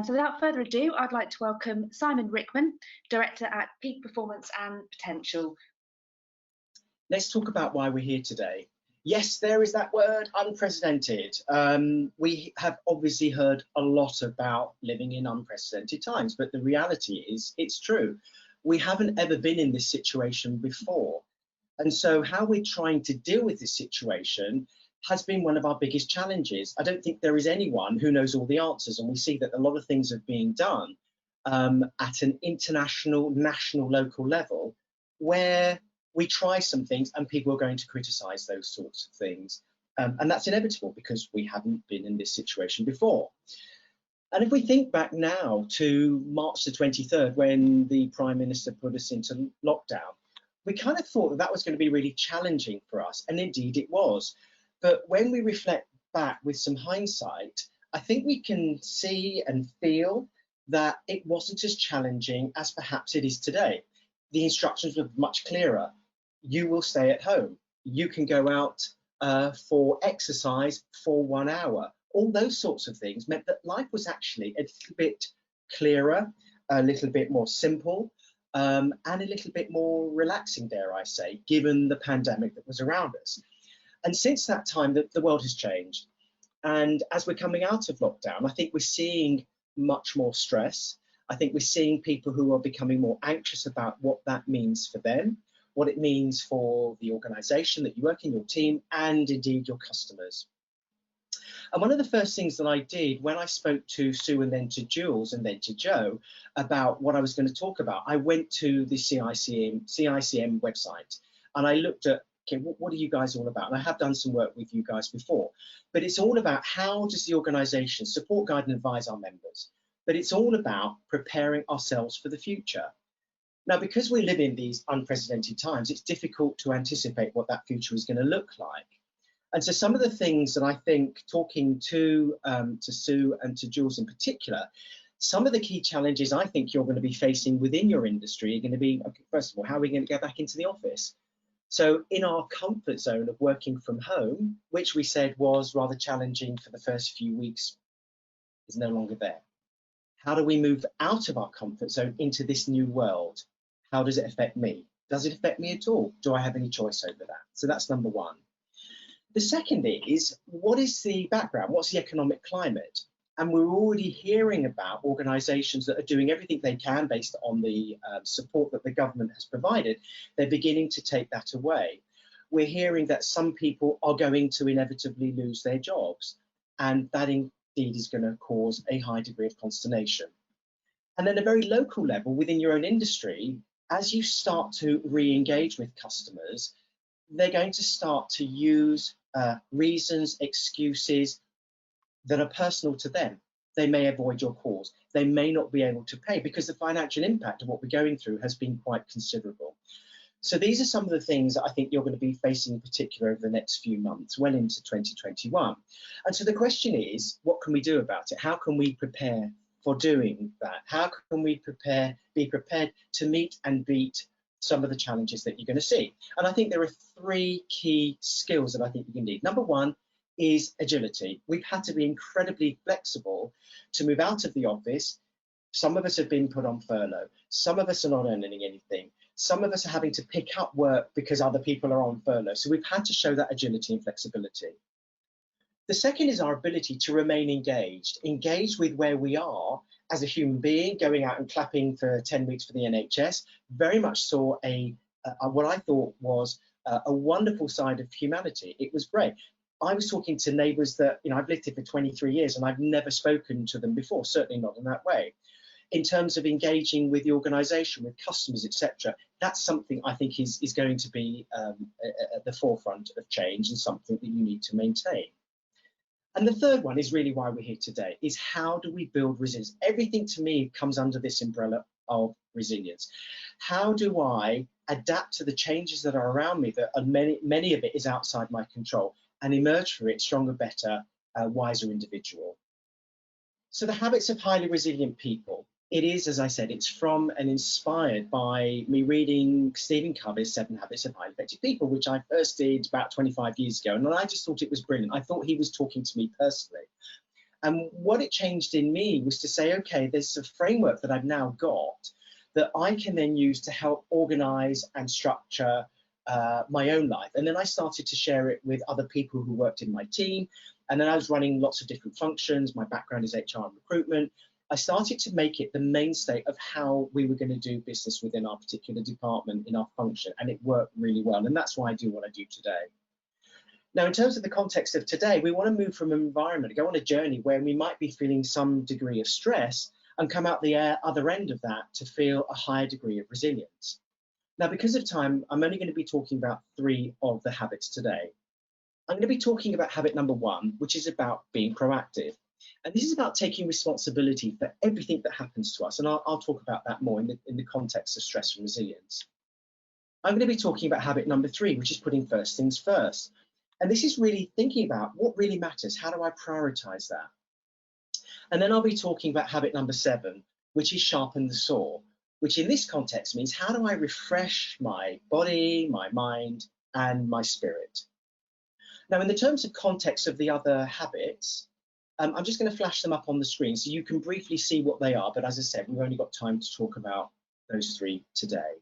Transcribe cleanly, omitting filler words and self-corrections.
So without further ado, I'd like to welcome Simon Rickman, Director at Peak Performance and Potential. Let's talk about why we're here today. Yes, there is that word, unprecedented. We have obviously heard a lot about living in unprecedented times, but the reality is it's true. We haven't ever been in this situation before. And so how we're trying to deal with this situation has been one of our biggest challenges. I don't think there is anyone who knows all the answers, and we see that a lot of things are being done at an international, national, local level, where we try some things and people are going to criticize those sorts of things. And that's inevitable because we haven't been in this situation before. And if we think back now to March the 23rd, when the Prime Minister put us into lockdown, we kind of thought that that was going to be really challenging for us, and indeed it was. But when we reflect back with some hindsight, I think we can see and feel that it wasn't as challenging as perhaps it is today. The instructions were much clearer. You will stay at home. You can go out for exercise for 1 hour. All those sorts of things meant that life was actually a little bit clearer, a little bit more simple, and a little bit more relaxing, dare I say, given the pandemic that was around us. And since that time, the world has changed. And as we're coming out of lockdown, I think we're seeing much more stress. I think we're seeing people who are becoming more anxious about what that means for them, what it means for the organisation that you work in, your team, and indeed your customers. And one of the first things that I did when I spoke to Sue and then to Jules and then to Joe about what I was going to talk about, I went to the CICM website and I looked at, okay, what are you guys all about? And I have done some work with you guys before, but it's all about how does the organisation support, guide and advise our members? But it's all about preparing ourselves for the future. Now, because we live in these unprecedented times, it's difficult to anticipate what that future is going to look like. And so some of the things that I think, talking to Sue and to Jules in particular, some of the key challenges I think you're going to be facing within your industry are going to be, okay, first of all, how are we going to get back into the office? So in our comfort zone of working from home, which we said was rather challenging for the first few weeks, is no longer there. How do we move out of our comfort zone into this new world? How does it affect me? Does it affect me at all? Do I have any choice over that? So that's number one. The second is, what is the background? What's the economic climate? And we're already hearing about organisations that are doing everything they can based on the support that the government has provided. They're beginning to take that away. We're hearing that some people are going to inevitably lose their jobs, and that indeed is going to cause a high degree of consternation. And then at a very local level within your own industry, as you start to re-engage with customers, they're going to start to use reasons, excuses that are personal to them. They may avoid your calls. They may not be able to pay because the financial impact of what we're going through has been quite considerable. So these are some of the things that I think you're going to be facing in particular over the next few months, well into 2021. And so the question is, what can we do about it? How can we prepare for doing that? How can we be prepared to meet and beat some of the challenges that you're going to see? And I think there are three key skills that I think you can need. Number one is agility. We've had to be incredibly flexible to move out of the office. Some of us have been put on furlough. Some of us are not earning anything. Some of us are having to pick up work because other people are on furlough. So we've had to show that agility and flexibility. The second is our ability to remain engaged with where we are as a human being. Going out and clapping for 10 weeks for the NHS very much saw what I thought was a wonderful side of humanity. It was great. I was talking to neighbours that, I've lived here for 23 years and I've never spoken to them before, certainly not in that way. In terms of engaging with the organisation, with customers, etc., that's something I think is going to be at the forefront of change and something that you need to maintain. And the third one is really why we're here today, is how do we build resilience? Everything to me comes under this umbrella of resilience. How do I adapt to the changes that are around me, that are many of it is outside my control, and emerge from it stronger, better, wiser individual? So the habits of highly resilient people. It is, as I said, it's from and inspired by me reading Stephen Covey's 7 Habits of Highly Effective People, which I first did about 25 years ago. And I just thought it was brilliant. I thought he was talking to me personally. And what it changed in me was to say, okay, there's a framework that I've now got that I can then use to help organize and structure my own life. And then I started to share it with other people who worked in my team. And then I was running lots of different functions. My background is HR and recruitment. I started to make it the mainstay of how we were going to do business within our particular department, in our function, and it worked really well. And that's why I do what I do today. Now, in terms of the context of today, we want to move from an environment, go on a journey where we might be feeling some degree of stress and come out the other end of that to feel a higher degree of resilience. Now, because of time, I'm only going to be talking about 3 of the habits today. I'm going to be talking about habit number 1, which is about being proactive. And this is about taking responsibility for everything that happens to us. And I'll talk about that more in the context of stress and resilience. I'm going to be talking about habit number 3, which is putting first things first. And this is really thinking about what really matters. How do I prioritize that? And then I'll be talking about habit number 7, which is sharpen the saw, which in this context means how do I refresh my body, my mind, and my spirit? Now, in the terms of context of the other habits, I'm just going to flash them up on the screen so you can briefly see what they are. But as I said, we've only got time to talk about those 3 today.